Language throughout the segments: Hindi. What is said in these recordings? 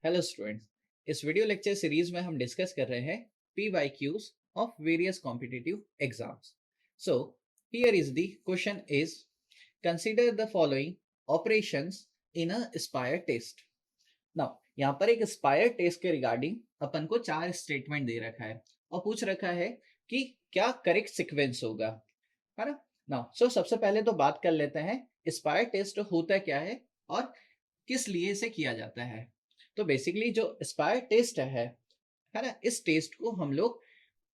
Hello students. इस वीडियो लेक्चर सीरीज में हम डिस्कस कर रहे हैं PYQs of various competitive exams. So here is the question is consider the following operations in a aspire test. Now यहाँ पर एक एस्पायर टेस्ट के रिगार्डिंग अपन को चार स्टेटमेंट दे रखा है और पूछ रखा है कि क्या करेक्ट सीक्वेंस होगा, है ना। नाउ सबसे पहले तो बात कर लेते हैं एस्पायर टेस्ट होता क्या है और किस लिए इसे किया जाता है। तो बेसिकली जो एस्पायर टेस्ट है ना, इस टेस्ट को हम लोग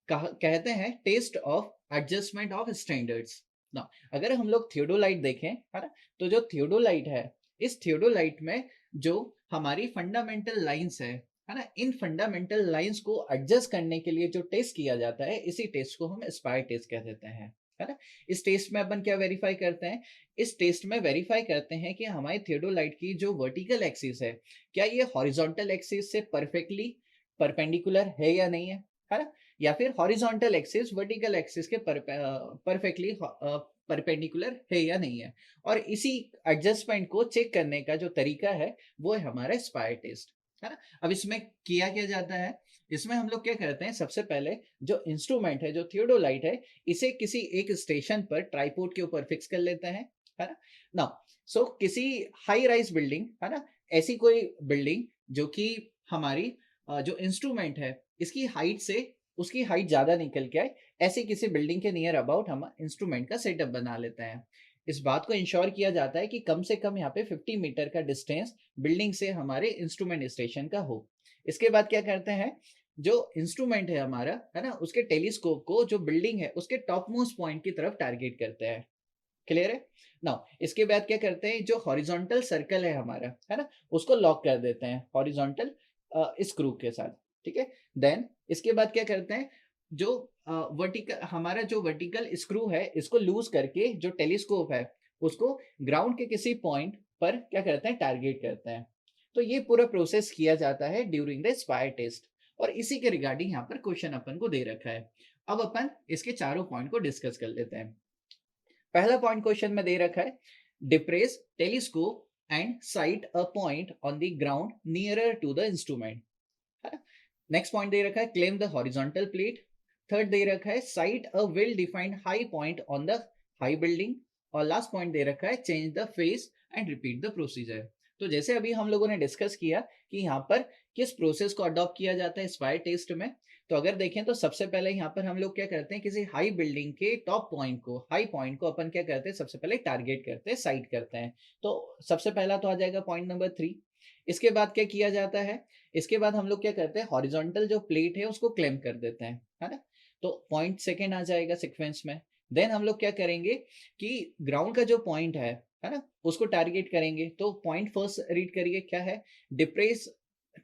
कहते हैं test of adjustment of standards ना। अगर हम लोग थियोडोलाइट देखें, है ना, तो जो थियोडोलाइट है, इस थियोडोलाइट में जो हमारी फंडामेंटल लाइंस है ना, इन फंडामेंटल लाइंस को एडजस्ट करने के लिए जो टेस्ट किया जाता है, इसी टेस्ट को हम एस्पायर टेस्ट कह देते हैं, है ना। इस टेस्ट में अपन क्या वेरीफाई करते हैं? इस टेस्ट में वेरीफाई करते हैं कि हमारी थियोडोलाइट की जो वर्टिकल एक्सिस है, क्या ये हॉरिजॉन्टल एक्सिस से परफेक्टली परपेंडिकुलर है या नहीं है ना, या फिर हॉरिजॉन्टल एक्सिस वर्टिकल एक्सिस के परफेक्टली परपेंडिकुलर है या नहीं है। और इसी एडजस्टमेंट को चेक करने का जो तरीका है वो है हमारा एस्पायर टेस्ट, है ना। अब इसमें किया क्या जाता है? इसमें हम लोग क्या करते हैं, सबसे पहले जो इंस्ट्रूमेंट है, जो थियोडोलाइट है, इसे किसी एक स्टेशन पर ट्राइपोड के ऊपर फिक्स कर लेते हैं, है ना। नाउ किसी हाई राइज बिल्डिंग, है ना, ऐसी कोई बिल्डिंग जो कि हमारी जो इंस्ट्रूमेंट है इसकी हाइट से उसकी हाइट ज्यादा निकल के आए, ऐसी किसी बिल्डिंग के नियर अबाउट हम इंस्ट्रूमेंट का सेटअप बना लेते हैं। इस बात को इंश्योर किया जाता है कि कम से कम यहाँ पे 50 मीटर का डिस्टेंस बिल्डिंग से हमारे इंस्ट्रूमेंट स्टेशन का हो। इसके बाद क्या करते हैं, जो इंस्ट्रूमेंट है हमारा, है ना, उसके टेलीस्कोप को जो बिल्डिंग है उसके टॉप मोस्ट पॉइंट की तरफ टारगेट करते हैं। क्लियर है? नाउ इसके बाद क्या करते हैं, जो हॉरिजॉन्टल सर्कल है हमारा, है ना, उसको लॉक कर देते हैं हॉरिजॉन्टल स्क्रू के साथ। ठीक है। देन इसके बाद क्या करते हैं, जो वर्टिकल हमारा जो वर्टिकल स्क्रू है, इसको लूज करके जो टेलीस्कोप है उसको ग्राउंड के किसी पॉइंट पर क्या करते हैं, टारगेट करते हैं। तो ये पूरा प्रोसेस किया जाता है ड्यूरिंग द स्पायर टेस्ट, और इसी के रिगार्डिंग यहाँ पर क्वेश्चन अपन को दे रखा है। अब अपन इसके चारों पॉइंट को डिस्कस कर लेते हैं। पहला पॉइंट क्वेश्चन में दे रखा है, depress telescope and sight a point on the ground nearer to the instrument, है ना। नेक्स्ट पॉइंट दे रखा है, clamp the horizontal plate. Third दे रखा है, sight a well defined high point on the high building. और लास्ट पॉइंट दे रखा है, change the face and repeat the procedure. तो जैसे अभी हम लोगों ने डिस्कस किया कि यहाँ पर किस प्रोसेस को अडॉप्ट किया जाता है स्पायर टेस्ट में, तो अगर देखें तो सबसे पहले यहाँ पर हम लोग क्या करते हैं, किसी हाई बिल्डिंग के टॉप पॉइंट को, हाई पॉइंट को अपन क्या करते हैं, सबसे पहले टारगेट करते हैं, साइट करते हैं। तो सबसे पहला तो आ जाएगा पॉइंट नंबर 3। इसके बाद क्या किया जाता है, इसके बाद हम लोग क्या करते हैं, हॉरिजॉन्टल जो प्लेट है उसको क्लेम कर देते हैं, है ना। तो पॉइंट सेकेंड आ जाएगा सिक्वेंस में। देन हम लोग क्या करेंगे कि ग्राउंड का जो पॉइंट है ना, उसको टारगेट करेंगे। तो पॉइंट फर्स्ट रीड करिए, क्या है, depress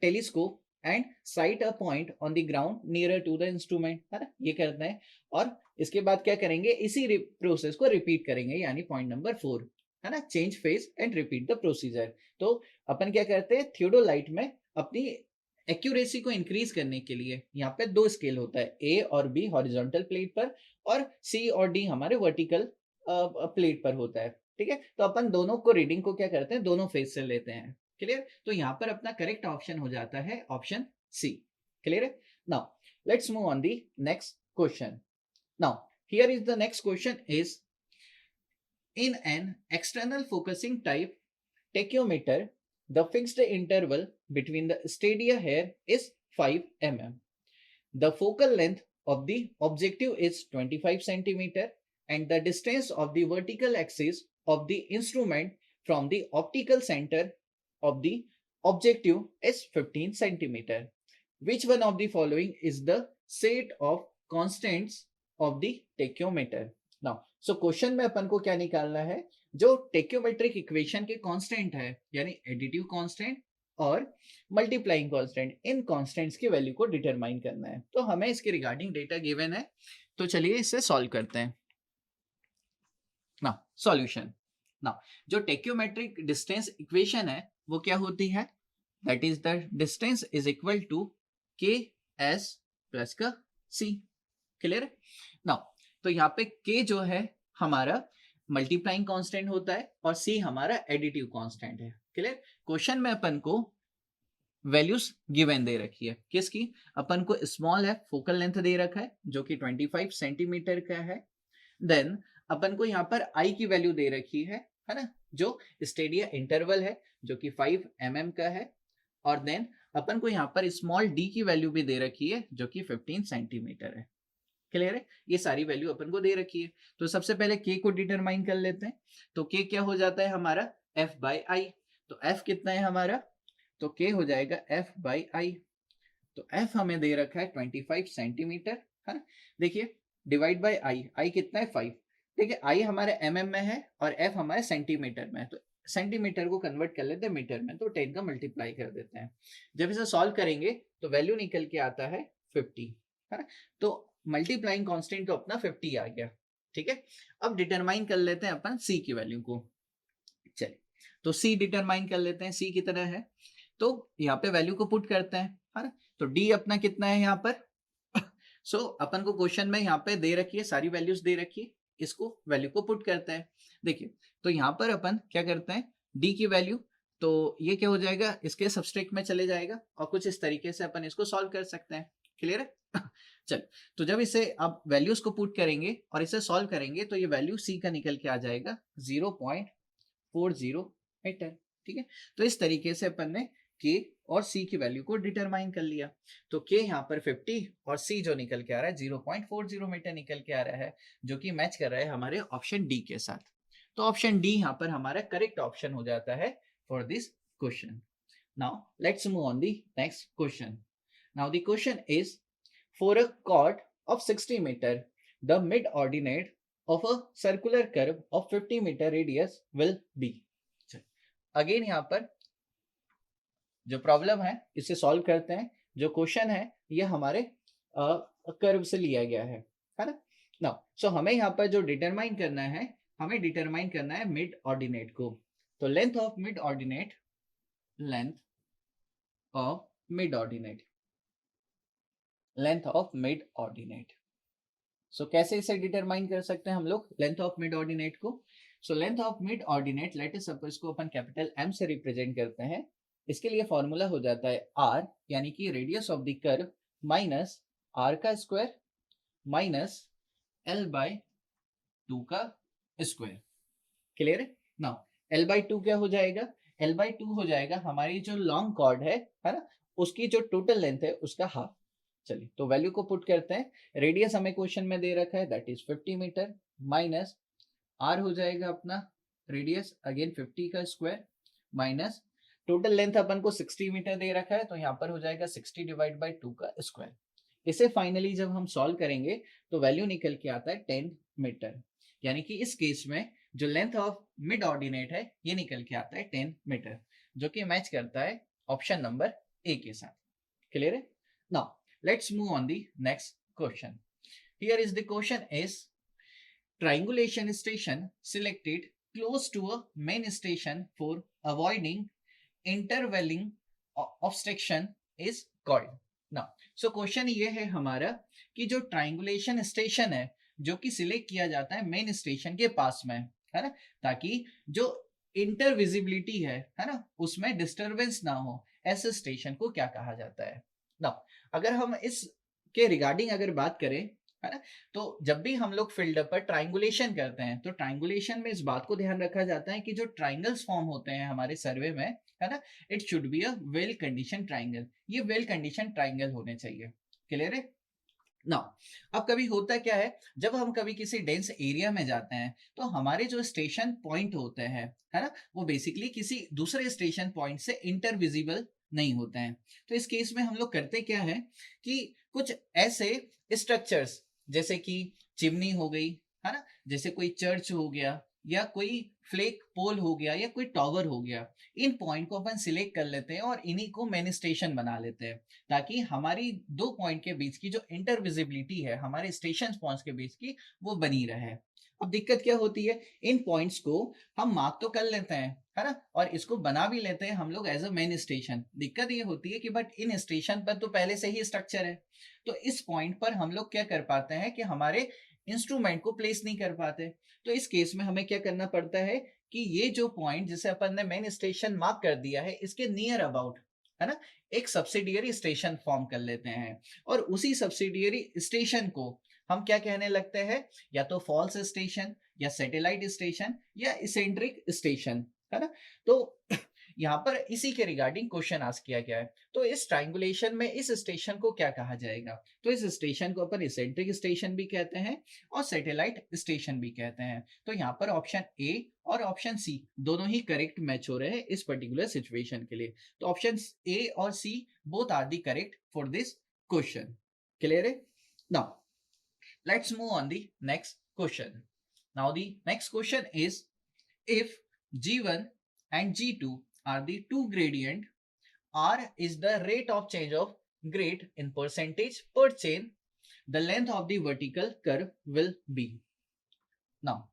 telescope and sight a point on the ground nearer to the instrument, है ना, ये करते हैं। और इसके बाद क्या करेंगे, इसी प्रोसेस को रिपीट करेंगे, यानी पॉइंट नंबर 4, है ना, change face and repeat the procedure. तो अपन क्या करते हैं, थियोडोलाइट में अपनी एक्यूरेसी को इंक्रीज करने के लिए यहाँ पे दो स्केल होता है, ए और बी हॉरिजॉन्टल प्लेट पर, और सी और डी हमारे वर्टिकल प्लेट पर होता है। ठीक है। तो अपन दोनों को रीडिंग को क्या करते हैं, दोनों फेस से लेते हैं। क्लियर? तो यहाँ पर अपना करेक्ट ऑप्शन हो जाता है ऑप्शन सी। क्लियर है? Now let's move on the next question. Now here is the next question is, in an external focusing type tachyometer, the fixed interval between the stadia hair is 5 mm. The focal length of the objective is 25 centimeter and the distance of the vertical axis of the instrument from the optical center of the objective is 15 centimeter. Which one of the following is the set of constants of the tachyometer? Now, question में अपन को क्या निकालना है, जो टेक्योमेट्रिक इक्वेशन के कांस्टेंट है, यानी एडिटिव कांस्टेंट और मल्टीप्लाइंग कांस्टेंट, इन कांस्टेंट्स की वैल्यू को डिटरमाइन करना है। तो हमें इसके रिगार्डिंग डेटा गिवन है, तो चलिए इसे सॉल्व करते हैं। Now solution. नाउ जो टेक्योमेट्रिक डिस्टेंस इक्वेशन है वो क्या होती है, that is the distance is equal to K S plus का सी। क्लियर? नाउ तो यहाँ पे के जो है हमारा मल्टीप्लाइंग कांस्टेंट होता है और सी हमारा एडिटिव कांस्टेंट है। क्लियर? क्वेश्चन में अपन को वैल्यूज गिवन दे रखी है। किसकी? अपन को स्मॉल है फोकल लेंथ दे रखा है जो कि 25 सेंटीमीटर का है। देन अपन को यहाँ पर आई की वैल्यू दे रखी है ना, जो स्टेडिया इंटरवल है जो कि 5 mm का है। और देन अपन को यहाँ पर स्मॉल डी की वैल्यू भी दे रखी है जो कि 15 सेंटीमीटर है। क्लियर है? ये सारी वैल्यू अपन को दे रखी है। तो सबसे पहले के को डिटरमाइन कर लेते हैं। तो के क्या हो जाता है हमारा? F by I. तो एफ कितना है हमारा? तो के हो जाएगा एफ बाई आई। तो एफ हमें दे रखा है 25 सेंटीमीटर, है ना। देखिए डिवाइड बाय आई, आई कितना है 5। देखिए आई हमारे mm में है और एफ हमारे सेंटीमीटर में है। तो सेंटीमीटर को कन्वर्ट कर लेते हैं मीटर में, तो 10 का मल्टीप्लाई कर देते हैं। जब इसे सॉल्व करेंगे तो वैल्यू निकल के आता है 50, है ना। तो मल्टीप्लाइंग कांस्टेंट तो अपना 50 आ गया। ठीक है, अब डिटरमाइन कर लेते हैं अपन सी की वैल्यू को। चलिए, तो सी डिटरमाइन कर लेते हैं। सी कितना है? तो यहाँ पे वैल्यू को पुट करते हैं, है ना। तो डी अपना कितना है यहाँ पर? सो अपन को क्वेश्चन में यहाँ पे दे रखी है, सारी वैल्यूज दे रखी है, इसको वैल्यू को पुट करते हैं। देखिए, तो यहाँ पर अपन क्या करते हैं, डी की वैल्यू, तो ये क्या हो जाएगा, इसके सबस्ट्रेक्ट में चले जाएगा और कुछ इस तरीके से अपन इसको सॉल्व कर सकते हैं। क्लियर है? चल, तो जब इसे आप वैल्यूज को पुट करेंगे और इसे सॉल्व करेंगे तो ये वैल्यू सी का निकल के आ जाएगा 0.40 मीटर। ठीक है, तो इस तरीके से अपन ने के और सी की वैल्यू को डिटरमाइन कर लिया। तो के यहाँ पर 50 और सी जो निकल के आ रहा है 0.40 मीटर निकल के आ रहा है, जो कि मैच कर रहा है हमारे ऑप्शन डी के साथ। तो ऑप्शन डी यहाँ पर हमारा करेक्ट ऑप्शन हो जाता है for this question. Now let's move on the next question. Now the question is, for a chord of 60 meter, the mid ordinate of a circular curve of 50 meter radius will be। Again यहाँ पर जो प्रॉब्लम है इसे सॉल्व करते हैं। जो क्वेश्चन है ये हमारे कर्व से लिया गया है ना। नाउ सो हमें यहाँ पर जो डिटरमाइन करना है, हमें डिटरमाइन करना है मिड ऑर्डिनेट को। तो length of mid ordinate, length of mid ordinate, length of mid ordinate. So कैसे इसे डिटरमाइन कर सकते हैं हम लोग लेंथ ऑफ मिड ऑर्डिनेट को? So length of mid ordinate, let us suppose को अपन कैपिटल एम से रिप्रेजेंट करते हैं। इसके लिए फॉर्मूला हो जाता है आर, यानी कि radius of the curve minus R का स्क्वायर माइनस एल बाय 2 का स्क्वायर। क्लियर है? नाउ एल बाय 2 क्या हो जाएगा? एल बाय 2 हो जाएगा हमारी जो लॉन्ग कॉर्ड है ना, उसकी जो टोटल लेंथ है उसका हाफ। चलिए, तो वैल्यू को पुट करते हैं। रेडियस हमें क्वेश्चन में दे रखा है that is 50 metre, minus R हो जाएगा अपना रेडियस अगेन 50 का स्क्वायर, माइनस टोटल लेंथ अपन को 60 मीटर दे रखा है, तो यहाँ पर हो जाएगा 60 डिवाइड बाई 2 का स्क्वायर। इसे फाइनली जब हम सॉल्व करेंगे तो वैल्यू निकल के आता है 10 मीटर। यानी कि इस केस में जो लेंथ ऑफ मिड ऑर्डिनेट है ये निकल के आता है 10 मीटर, जो कि मैच करता है ऑप्शन नंबर ए के साथ। क्लियर है? Now let's move on the next question. Here is the question is, triangulation station selected close to a main station for avoiding intervening obstruction is called। now so question ये है हमारा कि जो ट्राइंगुलेशन स्टेशन है जो कि सिलेक्ट किया जाता है मेन स्टेशन के पास में, है ना, ताकि जो इंटरविजिबिलिटी है ना, उसमें डिस्टरबेंस ना हो, ऐसे स्टेशन को क्या कहा जाता है? नाउ अगर हम इस के रिगार्डिंग अगर बात करें, है ना, तो जब भी हम लोग फील्ड पर ट्राइंगुलेशन करते हैं तो ट्राइंगुलेशन में इस बात को ध्यान रखा जाता है कि जो ट्राइंगल्स फॉर्म होते हैं हमारे सर्वे में, है ना, it should be a well condition triangle. ये वेल कंडीशन ट्राइंगल होने चाहिए। क्लियर है? नाउ अब कभी होता क्या है, जब हम कभी किसी डेंस एरिया में जाते हैं तो हमारे जो स्टेशन पॉइंट होते हैं, है ना, वो बेसिकली किसी दूसरे स्टेशन पॉइंट से इंटरविजिबल नहीं होते हैं। तो इस केस में हम लोग करते क्या है कि कुछ ऐसे स्ट्रक्चर्स जैसे कि चिमनी हो गई, है ना, जैसे कोई चर्च हो गया या कोई फ्लैग पोल हो गया या कोई टावर हो गया, इन पॉइंट को अपन सिलेक्ट कर लेते हैं और इन्हीं को मेन स्टेशन बना लेते हैं, ताकि हमारी दो पॉइंट के बीच की जो इंटरविजिबिलिटी है हमारे स्टेशन पॉइंट्स के बीच की वो बनी रहे। अब दिक्कत क्या होती है, इन पॉइंट्स को हम मार्क तो कर लेते हैं, है ना, और इसको बना भी लेते हैं हम लोग एज अ मेन स्टेशन। दिक्कत ये होती है कि बट इन स्टेशन पर तो पहले से ही स्ट्रक्चर है, तो इस पॉइंट पर हम लोग क्या कर पाते हैं कि हमारे इंस्ट्रूमेंट को प्लेस नहीं कर पाते। तो इस केस में हमें क्या करना पड़ता है कि ये जो पॉइंट जिसे अपन ने मेन स्टेशन मार्क कर दिया है इसके नियर अबाउट है ना, एक सब्सिडियरी स्टेशन फॉर्म कर लेते हैं और उसी सब्सिडियरी स्टेशन को हम क्या कहने लगते हैं, या तो फॉल्स स्टेशन या सैटेलाइट स्टेशन या इसेंट्रिक स्टेशन, है ना। तो यहाँ पर इसी के रिगार्डिंग क्वेश्चन आस्क किया गया है। तो इस ट्राइंगुलेशन में इस स्टेशन को क्या कहा जाएगा, तो इस स्टेशन को अपन इसेंट्रिक स्टेशन भी कहते हैं और सैटेलाइट स्टेशन भी कहते हैं। तो यहाँ पर ऑप्शन ए और ऑप्शन सी दोनों ही करेक्ट मैच हो रहे हैं इस पर्टिकुलर सिचुएशन के लिए। तो ऑप्शन ए और C both are the correct for this question. Clear है? Now let's move on the next question. Now the next question is, if G1 and G2 are the two gradient, R is the rate of change of grade in percentage per chain, the length of the vertical curve will be. Now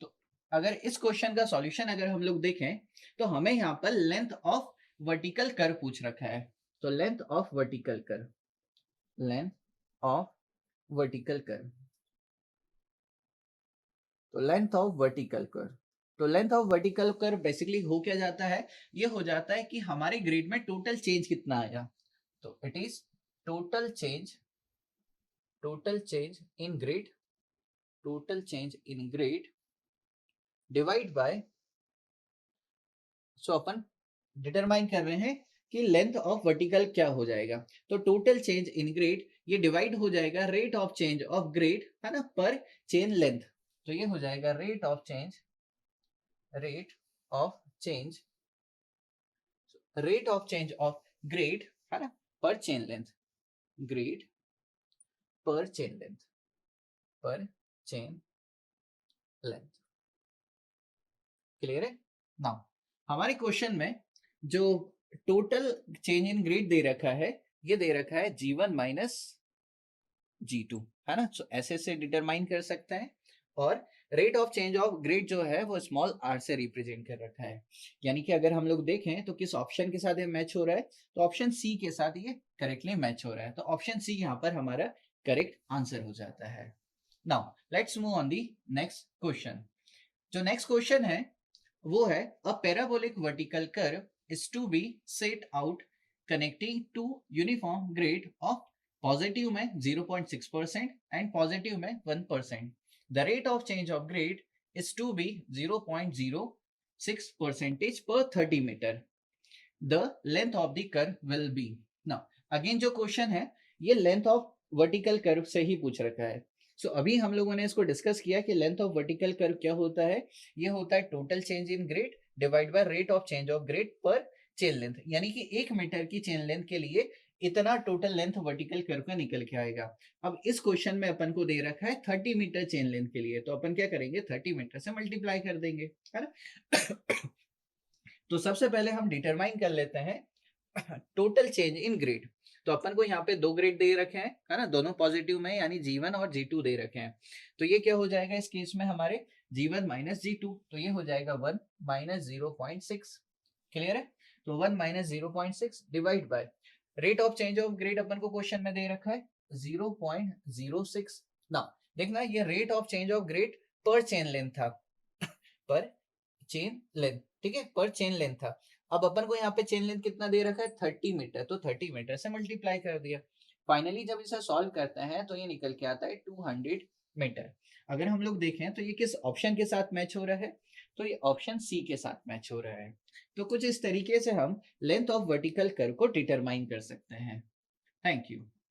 तो अगर इस क्वेश्चन का सॉल्यूशन अगर हम लोग देखें तो हमें यहाँ पर लेंथ ऑफ वर्टिकल कर्व पूछ रखा है। तो length of vertical curve, length of vertical curve, तो लेंथ ऑफ वर्टिकल कर्व, तो length of vertical curve basically हो क्या जाता है, ये हो जाता है कि हमारे ग्रेड में टोटल चेंज कितना आया। तो it is total change in grade, total change in grade divide by, so upon determine कर रहे हैं कि लेंथ ऑफ वर्टिकल क्या हो जाएगा। तो टोटल चेंज इन ग्रेड ये डिवाइड हो जाएगा rate of change of grade, है ना, पर चेन लेंथ। तो ये हो जाएगा rate of change of grade, है ना, पर चेन लेंथ, ग्रेड पर चेन लेंथ। क्लियर है? नाउ हमारे क्वेश्चन में जो टोटल चेंज इन ग्रेड दे रखा है, ये दे रखा है G1 माइनस G2, है ना। तो ऐसे से डिटरमाइन कर सकते हैं। और rate of change of grade जो है वो स्मॉल r से रिप्रेजेंट कर रखा है। यानी कि अगर हम लोग देखें तो किस ऑप्शन के साथ ये मैच हो रहा है, तो ऑप्शन सी के साथ ये करेक्टली मैच हो रहा है। तो ऑप्शन सी यहाँ पर हमारा करेक्ट आंसर हो जाता है। Now let's move on the next question. जो नेक्स्ट क्वेश्चन है वो है, a parabolic vertical curve is to be set out connecting two uniform grade of positive में 0.6% एंड पॉजिटिव में 1%. The rate of change of grade is to be 0.06 percentage per 30 meter. The length of the curve will be. Now again जो क्वेश्चन है ये लेंथ ऑफ वर्टिकल कर्व से ही पूछ रखा है। सो अभी हम लोगों ने इसको डिस्कस किया कि लेंथ ऑफ वर्टिकल कर्व क्या होता है। ये होता है total change in grade divide by rate of change of grade पर चेन लेंथ, यानी कि 1 मीटर की चेन लेंथ के लिए इतना टोटल लेंथ वर्टिकल कर्व का निकल के आएगा। अब इस क्वेश्चन में अपन को दे रखा है 30 मीटर चेन लेंथ के लिए, तो अपन क्या करेंगे, 30 मीटर से मल्टीप्लाई कर देंगे, है ना। तो सबसे पहले हम डिटरमाइन कर लेते हैं टोटल चेंज इन ग्रेड। तो अपन को यहाँ पे दो ग्रेड दे रखे हैं, है ना, दोनों पॉजिटिव में, यानी G1 और G2 दे रखे हैं। तो ये क्या हो जाएगा इस केस में हमारे G1 माइनस G2, तो ये हो जाएगा 1 माइनस 0.6। क्लियर है? तो 1 minus 0.6 divide by rate of change of grade अपन को क्वेश्चन में दे रखा है 0.06। ना देखना ये rate of change of grade पर चेन लेंथ था, पर चेन लेंथ, ठीक है, पर चेन लेंथ था। अब अपन को यहाँ पे चेन लेंथ कितना दे रखा है 30 मीटर, तो 30 मीटर से मल्टीप्लाई कर दिया। फाइनली जब इसे सॉल्व करते हैं तो ये निकल के आता है 200 मीटर। अगर हम लोग देखें तो ये किस ऑप्शन के साथ मैच हो रहा है, तो ये ऑप्शन सी के साथ मैच हो रहा है। तो कुछ इस तरीके से हम लेंथ ऑफ वर्टिकल कर्व को डिटरमाइन कर सकते हैं। Thank you.